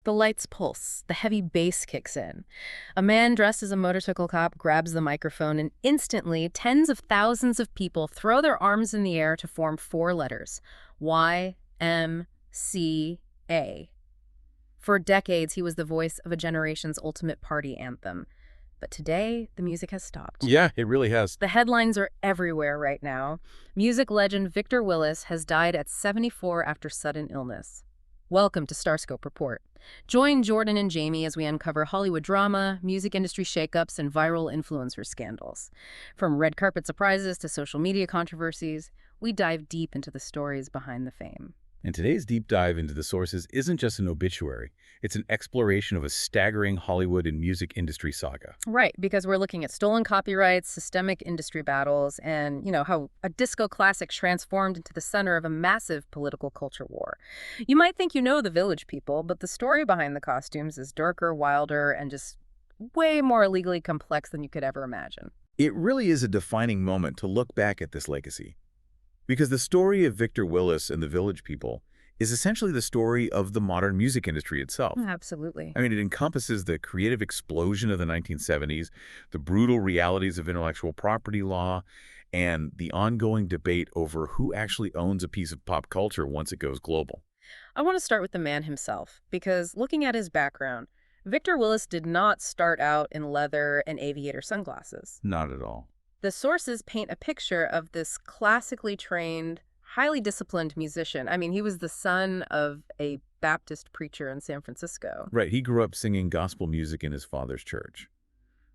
The lights pulse, the heavy bass kicks in. A man dressed as a motorcycle cop grabs the microphone, and instantly, tens of thousands of people throw their arms in the air to form four letters: Y.M.C.A. For decades, he was the voice of a generation's ultimate party anthem. But today, the music has stopped. Yeah, it really has. The headlines are everywhere right now. Music legend Victor Willis has died at 74 after sudden illness. Welcome to StarScope Report. Join Jordan and Jamie as we uncover Hollywood drama, music industry shakeups, and viral influencer scandals. From red carpet surprises to social media controversies, we dive deep into the stories behind the fame. And today's deep dive into the sources isn't just an obituary. It's an exploration of a staggering Hollywood and music industry saga. Right, because we're looking at stolen copyrights, systemic industry battles, and, how a disco classic transformed into the center of a massive political culture war. You might think you know the Village People, but the story behind the costumes is darker, wilder, and just way more legally complex than you could ever imagine. It really is a defining moment to look back at this legacy. Because the story of Victor Willis and the Village People is essentially the story of the modern music industry itself. Absolutely. I mean, it encompasses the creative explosion of the 1970s, the brutal realities of intellectual property law, and the ongoing debate over who actually owns a piece of pop culture once it goes global. I want to start with the man himself, because looking at his background, Victor Willis did not start out in leather and aviator sunglasses. Not at all. The sources paint a picture of this classically trained, highly disciplined musician. I mean, he was the son of a Baptist preacher in San Francisco. Right, he grew up singing gospel music in his father's church,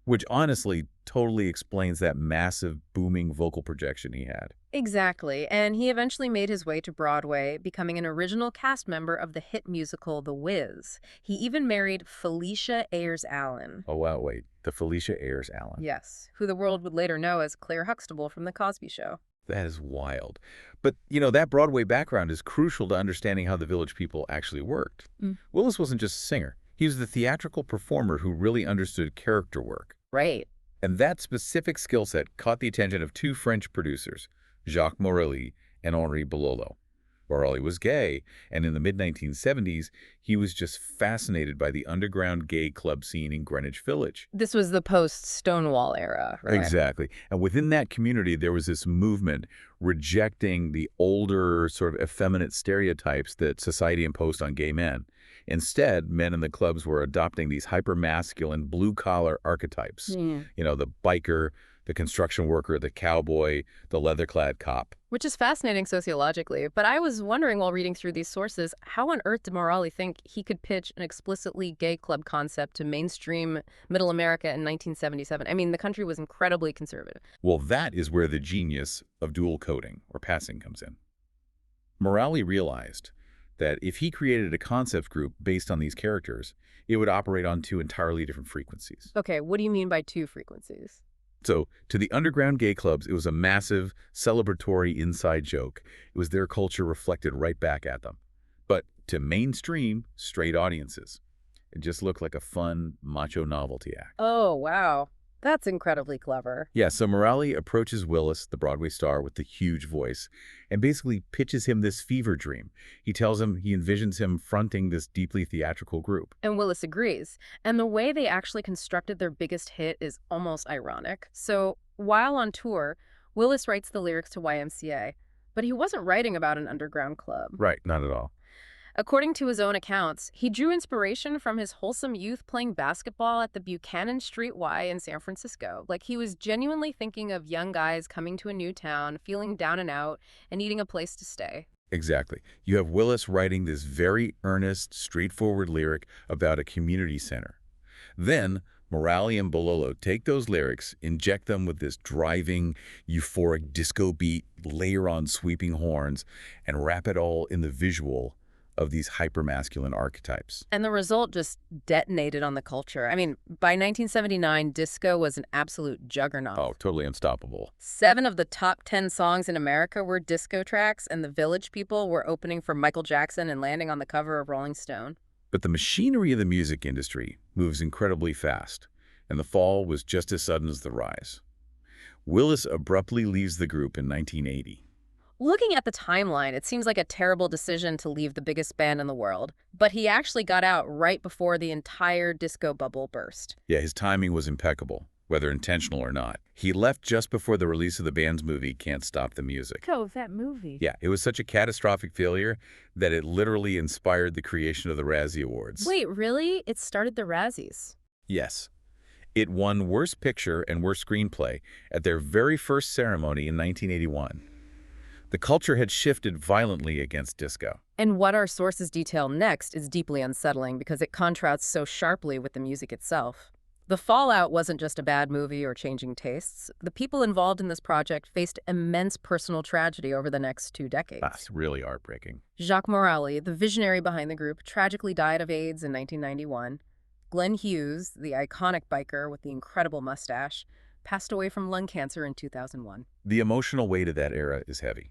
which honestly totally explains that massive, booming vocal projection he had. Exactly, and he eventually made his way to Broadway, becoming an original cast member of the hit musical The Wiz. He even married Felicia Ayers-Allen. Oh, wow, wait. The Felicia Ayers-Allen. Yes, who the world would later know as Claire Huxtable from The Cosby Show. That is wild. But, that Broadway background is crucial to understanding how the Village People actually worked. Willis wasn't just a singer. He was the theatrical performer who really understood character work. Right. And that specific skill set caught the attention of two French producers, Jacques Morelli and Henri Belolo. Morelli was gay, and in the mid-1970s, he was just fascinated by the underground gay club scene in Greenwich Village. This was the post-Stonewall era, right? Exactly. And within that community, there was this movement rejecting the older, sort of effeminate stereotypes that society imposed on gay men. Instead, men in the clubs were adopting these hyper-masculine, blue-collar archetypes. The biker, the construction worker, the cowboy, the leather-clad cop. Which is fascinating sociologically, but I was wondering while reading through these sources, how on earth did Morelli think he could pitch an explicitly gay club concept to mainstream middle America in 1977? I mean, the country was incredibly conservative. Well, that is where the genius of dual coding, or passing, comes in. Morelli realized that if he created a concept group based on these characters, it would operate on two entirely different frequencies. Okay, what do you mean by two frequencies? So, to the underground gay clubs, it was a massive, celebratory inside joke. It was their culture reflected right back at them. But to mainstream, straight audiences, it just looked like a fun, macho novelty act. Oh, wow. That's incredibly clever. Yeah, so Morelli approaches Willis, the Broadway star with the huge voice, and basically pitches him this fever dream. He tells him he envisions him fronting this deeply theatrical group. And Willis agrees. And the way they actually constructed their biggest hit is almost ironic. So, while on tour, Willis writes the lyrics to YMCA, but he wasn't writing about an underground club. Right, not at all. According to his own accounts, he drew inspiration from his wholesome youth playing basketball at the Buchanan Street Y in San Francisco. Like, he was genuinely thinking of young guys coming to a new town, feeling down and out, and needing a place to stay. Exactly. You have Willis writing this very earnest, straightforward lyric about a community center. Then, Morelli and Belolo take those lyrics, inject them with this driving, euphoric disco beat, layer on sweeping horns, and wrap it all in the visual of these hypermasculine archetypes. And the result just detonated on the culture. I mean, by 1979, disco was an absolute juggernaut. Oh, totally unstoppable. 7 of the top 10 songs in America were disco tracks, and the Village People were opening for Michael Jackson and landing on the cover of Rolling Stone. But the machinery of the music industry moves incredibly fast, and the fall was just as sudden as the rise. Willis abruptly leaves the group in 1980. Looking at the timeline, it seems like a terrible decision to leave the biggest band in the world, but he actually got out right before the entire disco bubble burst. Yeah, his timing was impeccable, whether intentional or not. He left just before the release of the band's movie, Can't Stop the Music. Oh, that movie. Yeah, it was such a catastrophic failure that it literally inspired the creation of the Razzie Awards. Wait, really? It started the Razzies. Yes. It won Worst Picture and Worst Screenplay at their very first ceremony in 1981. The culture had shifted violently against disco. And what our sources detail next is deeply unsettling because it contrasts so sharply with the music itself. The fallout wasn't just a bad movie or changing tastes. The people involved in this project faced immense personal tragedy over the next 2 decades. That's really heartbreaking. Jacques Morali, the visionary behind the group, tragically died of AIDS in 1991. Glenn Hughes, the iconic biker with the incredible mustache, passed away from lung cancer in 2001. The emotional weight of that era is heavy,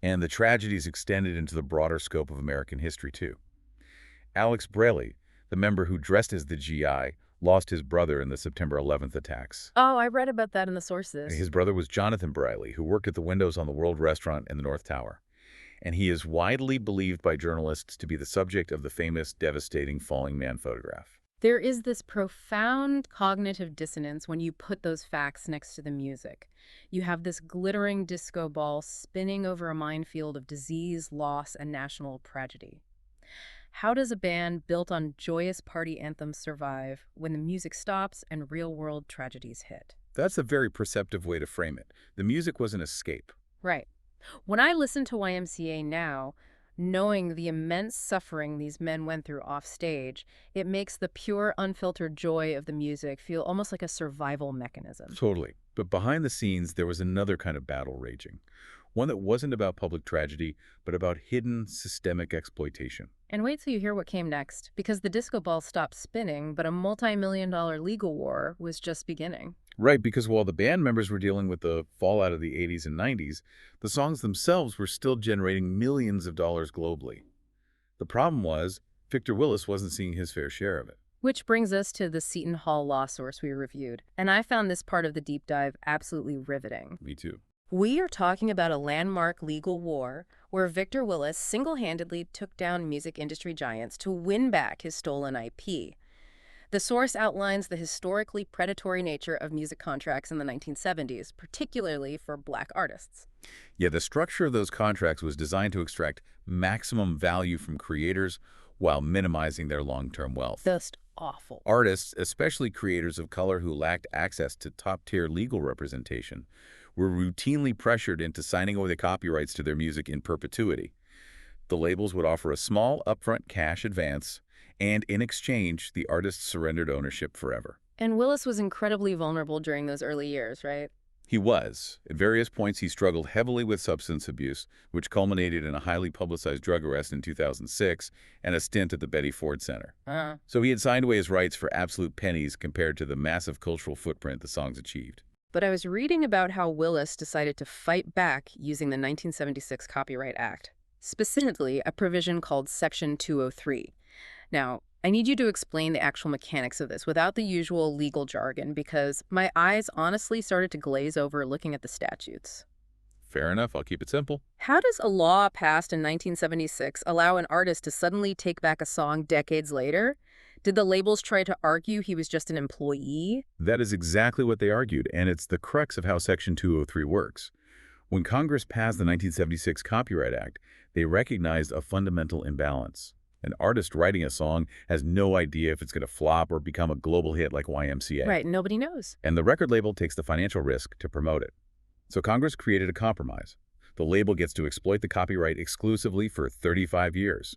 and the tragedies extended into the broader scope of American history, too. Alex Braley, the member who dressed as the GI, lost his brother in the September 11th attacks. Oh, I read about that in the sources. His brother was Jonathan Braley, who worked at the windows on the World Restaurant in the North Tower. And he is widely believed by journalists to be the subject of the famous, devastating falling man photograph. There is this profound cognitive dissonance when you put those facts next to the music. You have this glittering disco ball spinning over a minefield of disease, loss, and national tragedy. How does a band built on joyous party anthems survive when the music stops and real-world tragedies hit? That's a very perceptive way to frame it. The music was an escape. Right. When I listen to YMCA now, knowing the immense suffering these men went through off stage, it makes the pure, unfiltered joy of the music feel almost like a survival mechanism. Totally. But behind the scenes, there was another kind of battle raging. One that wasn't about public tragedy, but about hidden, systemic exploitation. And wait till you hear what came next, because the disco ball stopped spinning, but a multi-million-dollar legal war was just beginning. Right, because while the band members were dealing with the fallout of the 80s and 90s, the songs themselves were still generating millions of dollars globally. The problem was, Victor Willis wasn't seeing his fair share of it. Which brings us to the Seton Hall law source we reviewed, and I found this part of the deep dive absolutely riveting. Me too. We are talking about a landmark legal war where Victor Willis single-handedly took down music industry giants to win back his stolen IP. The source outlines the historically predatory nature of music contracts in the 1970s, particularly for black artists. Yeah, the structure of those contracts was designed to extract maximum value from creators while minimizing their long-term wealth. Just awful. Artists, especially creators of color who lacked access to top-tier legal representation, were routinely pressured into signing away the copyrights to their music in perpetuity. The labels would offer a small upfront cash advance, and in exchange, the artists surrendered ownership forever. And Willis was incredibly vulnerable during those early years, right? He was. At various points, he struggled heavily with substance abuse, which culminated in a highly publicized drug arrest in 2006 and a stint at the Betty Ford Center. So he had signed away his rights for absolute pennies compared to the massive cultural footprint the songs achieved. But I was reading about how Willis decided to fight back using the 1976 Copyright Act, specifically a provision called Section 203. Now, I need you to explain the actual mechanics of this without the usual legal jargon because my eyes honestly started to glaze over looking at the statutes. Fair enough, I'll keep it simple. How does a law passed in 1976 allow an artist to suddenly take back a song decades later? Did the labels try to argue he was just an employee? That is exactly what they argued, and it's the crux of how Section 203 works. When Congress passed the 1976 Copyright Act, they recognized a fundamental imbalance. An artist writing a song has no idea if it's going to flop or become a global hit like YMCA. Right, nobody knows. And the record label takes the financial risk to promote it. So Congress created a compromise. The label gets to exploit the copyright exclusively for 35 years.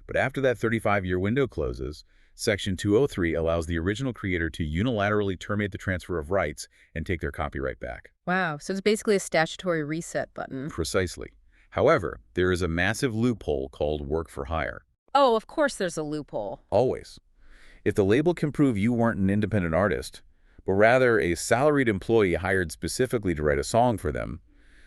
But after that 35-year window closes, Section 203 allows the original creator to unilaterally terminate the transfer of rights and take their copyright back. Wow, so it's basically a statutory reset button. Precisely. However, there is a massive loophole called work for hire. Oh, of course there's a loophole. Always. If the label can prove you weren't an independent artist, but rather a salaried employee hired specifically to write a song for them,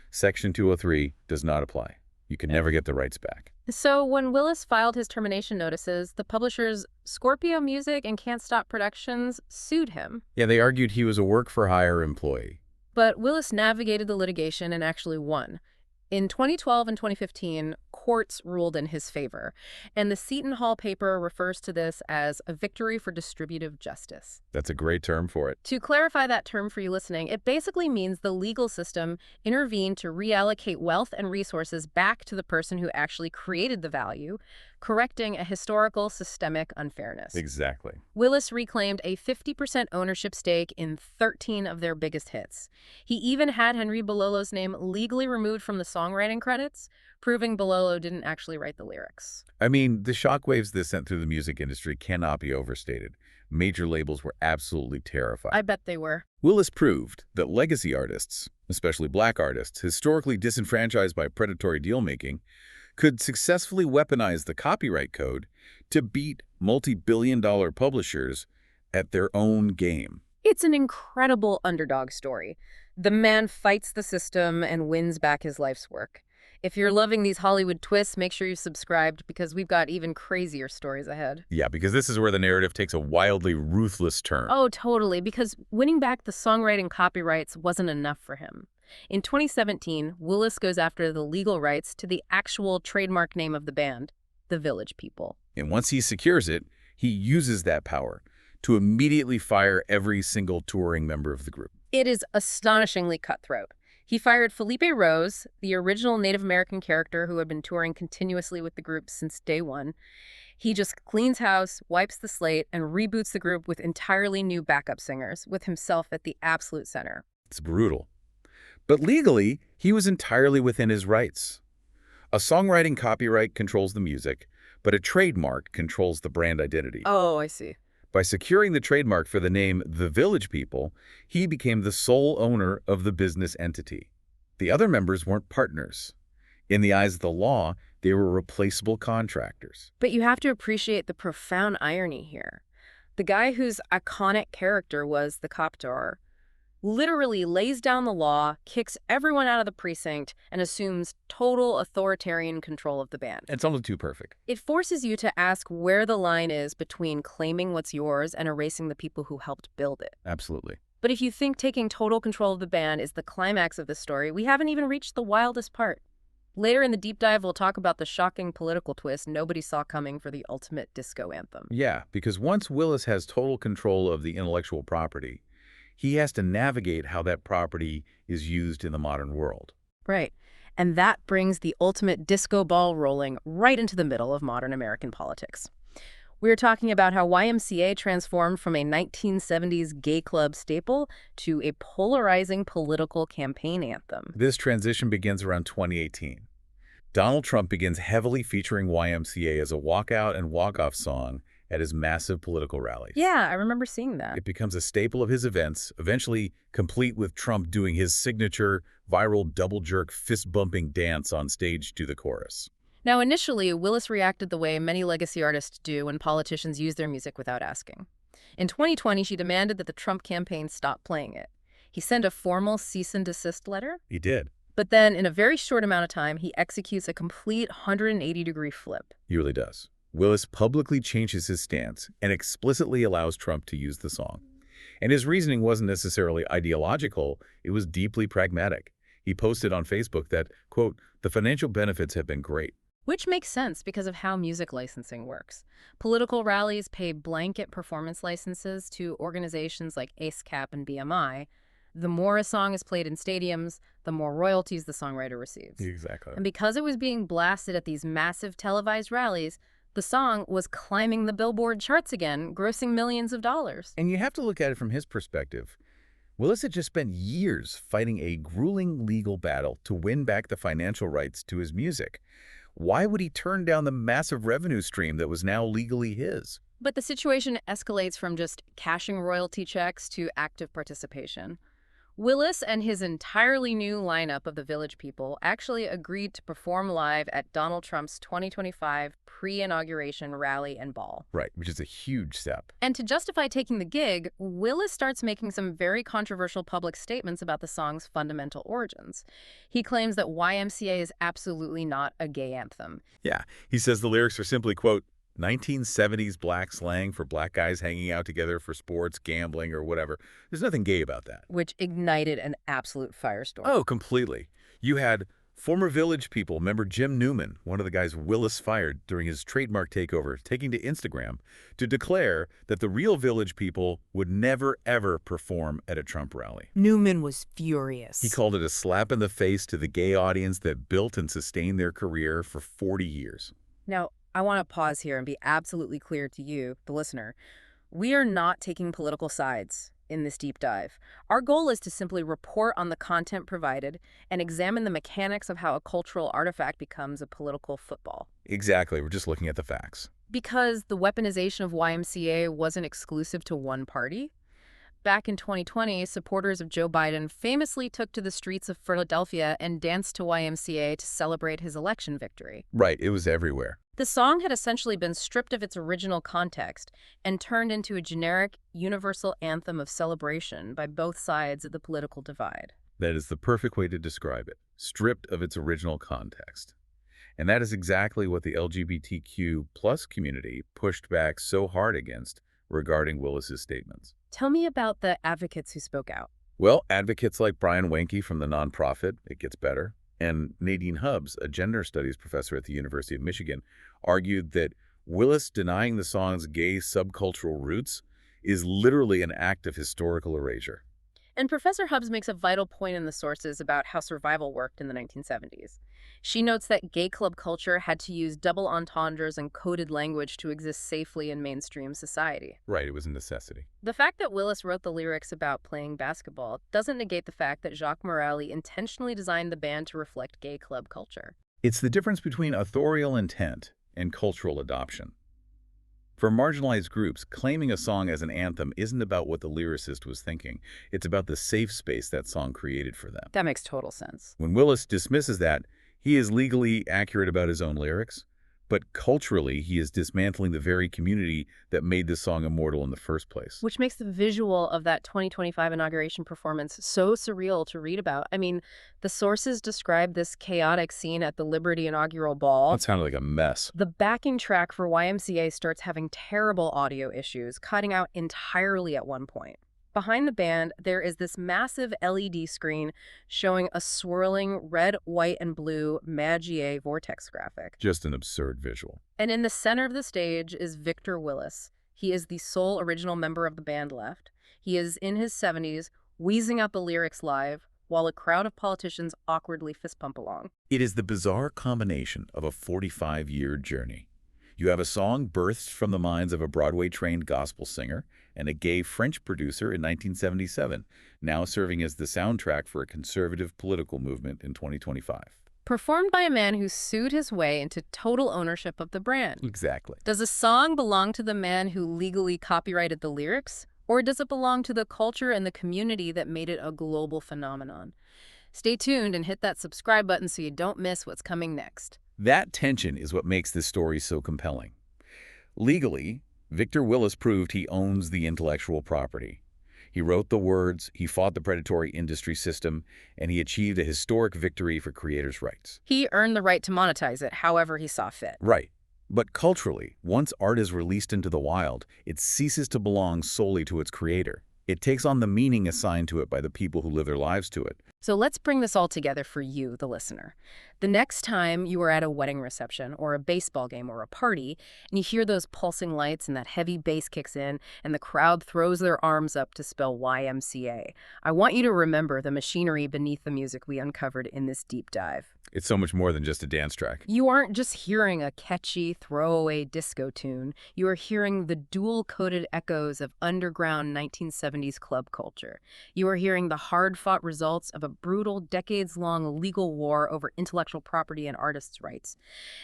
Section 203 does not apply. You can never get the rights back. So when Willis filed his termination notices, the publishers Scorpio Music and Can't Stop Productions sued him. Yeah, they argued he was a work-for-hire employee. But Willis navigated the litigation and actually won. In 2012 and 2015, courts ruled in his favor, and the Seton Hall paper refers to this as a victory for distributive justice. That's a great term for it. To clarify that term for you listening, it basically means the legal system intervened to reallocate wealth and resources back to the person who actually created the value, correcting a historical systemic unfairness. Exactly. Willis reclaimed a 50% ownership stake in 13 of their biggest hits. He even had Henry Bololo's name legally removed from the songwriting credits, proving Bololo didn't actually write the lyrics. I mean, the shockwaves this sent through the music industry cannot be overstated. Major labels were absolutely terrified. I bet they were. Willis proved that legacy artists, especially black artists, historically disenfranchised by predatory deal-making, could successfully weaponize the copyright code to beat multi-billion-dollar publishers at their own game. It's an incredible underdog story. The man fights the system and wins back his life's work. If you're loving these Hollywood twists, make sure you've subscribed because we've got even crazier stories ahead. Yeah, because this is where the narrative takes a wildly ruthless turn. Oh, totally, because winning back the songwriting copyrights wasn't enough for him. In 2017, Willis goes after the legal rights to the actual trademark name of the band, the Village People. And once he secures it, he uses that power to immediately fire every single touring member of the group. It is astonishingly cutthroat. He fired Felipe Rose, the original Native American character who had been touring continuously with the group since day one. He just cleans house, wipes the slate, and reboots the group with entirely new backup singers, with himself at the absolute center. It's brutal. But legally, he was entirely within his rights. A songwriting copyright controls the music, but a trademark controls the brand identity. Oh, I see. By securing the trademark for the name The Village People, he became the sole owner of the business entity. The other members weren't partners. In the eyes of the law, they were replaceable contractors. But you have to appreciate the profound irony here. The guy whose iconic character was the Coptor literally lays down the law, kicks everyone out of the precinct, and assumes total authoritarian control of the band. It's almost too perfect. It forces you to ask where the line is between claiming what's yours and erasing the people who helped build it. Absolutely. But if you think taking total control of the band is the climax of the story, we haven't even reached the wildest part. Later in the deep dive, we'll talk about the shocking political twist nobody saw coming for the ultimate disco anthem. Yeah, because once Willis has total control of the intellectual property, he has to navigate how that property is used in the modern world. Right. And that brings the ultimate disco ball rolling right into the middle of modern American politics. We're talking about how YMCA transformed from a 1970s gay club staple to a polarizing political campaign anthem. This transition begins around 2018. Donald Trump begins heavily featuring YMCA as a walkout and walk-off song at his massive political rallies. Yeah, I remember seeing that. It becomes a staple of his events, eventually complete with Trump doing his signature viral double-jerk fist-bumping dance on stage to the chorus. Now, initially, Willis reacted the way many legacy artists do when politicians use their music without asking. In 2020, she demanded that the Trump campaign stop playing it. He sent a formal cease and desist letter. He did. But then, in a very short amount of time, he executes a complete 180-degree flip. He really does. Willis publicly changes his stance and explicitly allows Trump to use the song. And his reasoning wasn't necessarily ideological, it was deeply pragmatic. He posted on Facebook that, quote, "The financial benefits have been great." Which makes sense because of how music licensing works. Political rallies pay blanket performance licenses to organizations like Y.M.C.A and BMI. The more a song is played in stadiums, the more royalties the songwriter receives. Exactly. And because it was being blasted at these massive televised rallies, the song was climbing the Billboard charts again, grossing millions of dollars. And you have to look at it from his perspective. Willis had just spent years fighting a grueling legal battle to win back the financial rights to his music. Why would he turn down the massive revenue stream that was now legally his? But the situation escalates from just cashing royalty checks to active participation. Willis and his entirely new lineup of the Village People actually agreed to perform live at Donald Trump's 2025 pre-inauguration rally and ball. Right, which is a huge step. And to justify taking the gig, Willis starts making some very controversial public statements about the song's fundamental origins. He claims that YMCA is absolutely not a gay anthem. Yeah, he says the lyrics are simply, quote, 1970s black slang for black guys hanging out together for sports, gambling, or whatever. There's nothing gay about that. Which ignited an absolute firestorm. Oh, completely. You had Former Village people, remember Jim Newman, one of the guys Willis fired during his trademark takeover, taking to Instagram to declare that the real Village people would never, ever perform at a Trump rally. Newman was He furious. called it a slap in the face to the gay audience that built and sustained their career for 40 years. Now, I want to pause here and be absolutely clear to you, the listener. We are not taking political sides in this deep dive. Our goal is to simply report on the content provided and examine the mechanics of how a cultural artifact becomes a political football. Exactly, we're just looking at the facts. Because the weaponization of YMCA wasn't exclusive to one party. Back in 2020, supporters of Joe Biden famously took to the streets of Philadelphia and danced to YMCA to celebrate his election victory. Right, it was everywhere. The song had essentially been stripped of its original context and turned into a generic, universal anthem of celebration by both sides of the political divide. That is the perfect way to describe it, stripped of its original context. And that is exactly what the LGBTQ plus community pushed back so hard against regarding Willis's statements. Tell me about the advocates who spoke out. Well, advocates like Brian Y.M.C.A from the nonprofit It Gets Better, and Nadine Hubbs, a gender studies professor at the University of Michigan, argued that Willis denying the song's gay subcultural roots is literally an act of historical erasure. And Professor Hubbs makes a vital point in the sources about how survival worked in the 1970s. She notes that gay club culture had to use double entendres and coded language to exist safely in mainstream society. Right, it was a necessity. The fact that Willis wrote the lyrics about playing basketball doesn't negate the fact that Jacques Morali intentionally designed the band to reflect gay club culture. It's the difference between authorial intent and cultural adoption. For marginalized groups, claiming a song as an anthem isn't about what the lyricist was thinking. It's about the safe space that song created for them. That makes total sense. When Willis dismisses that, he is legally accurate about his own lyrics, but culturally he is dismantling the very community that made this song immortal in the first place. Which makes the visual of that 2025 inauguration performance so surreal to read about. I mean, the sources describe this chaotic scene at the Liberty inaugural ball. That sounded like a mess. The backing track for YMCA starts having terrible audio issues, cutting out entirely at one point. Behind the band, there is this massive LED screen showing a swirling red, white, and blue Y.M.C.A. vortex graphic. Just an absurd visual. And in the center of the stage is Victor Willis. He is the sole original member of the band left. He is in his 70s, wheezing out the lyrics live, while a crowd of politicians awkwardly fist pump along. It is the bizarre combination of a 45-year journey. You have a song birthed from the minds of a Broadway-trained gospel singer and a gay French producer in 1977, now serving as the soundtrack for a conservative political movement in 2025. Performed by a man who sued his way into total ownership of the brand. Exactly. Does a song belong to the man who legally copyrighted the lyrics? Or does it belong to the culture and the community that made it a global phenomenon? Stay tuned and hit that subscribe button so you don't miss what's coming next. That tension is what makes this story so compelling. Legally, Victor Willis proved he owns the intellectual property. He wrote the words, he fought the predatory industry system, and he achieved a historic victory for creators' rights. He earned the right to monetize it however he saw fit. Right. But culturally, once art is released into the wild, it ceases to belong solely to its creator. It takes on the meaning assigned to it by the people who live their lives to it. So let's bring this all together for you, the listener. The next time you are at a wedding reception or a baseball game or a party, and you hear those pulsing lights and that heavy bass kicks in, and the crowd throws their arms up to spell YMCA, I want you to remember the machinery beneath the music we uncovered in this deep dive. It's so much more than just a dance track. You aren't just hearing a catchy, throwaway disco tune. You are hearing the dual-coded echoes of underground 1970s club culture. You are hearing the hard-fought results of a brutal, decades-long legal war over intellectual property and artists' rights.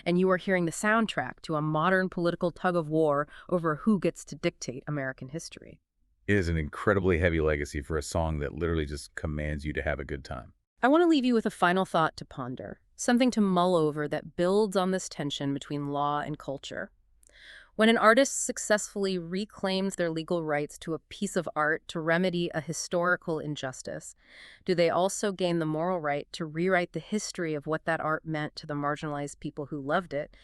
And you are hearing the soundtrack to a modern political tug-of-war over who gets to dictate American history. It is an incredibly heavy legacy for a song that literally just commands you to have a good time. I want to leave you with a final thought to ponder, something to mull over that builds on this tension between law and culture. When an artist successfully reclaims their legal rights to a piece of art to remedy a historical injustice, do they also gain the moral right to rewrite the history of what that art meant to the marginalized people who loved it?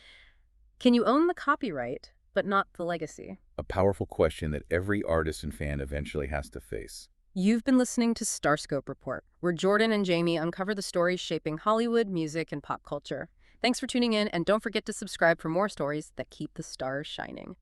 Can you own the copyright, but not the legacy? A powerful question that every artist and fan eventually has to face. You've been listening to StarScope Report, where Jordan and Jamie uncover the stories shaping Hollywood, music, and pop culture. Thanks for tuning in, and don't forget to subscribe for more stories that keep the stars shining.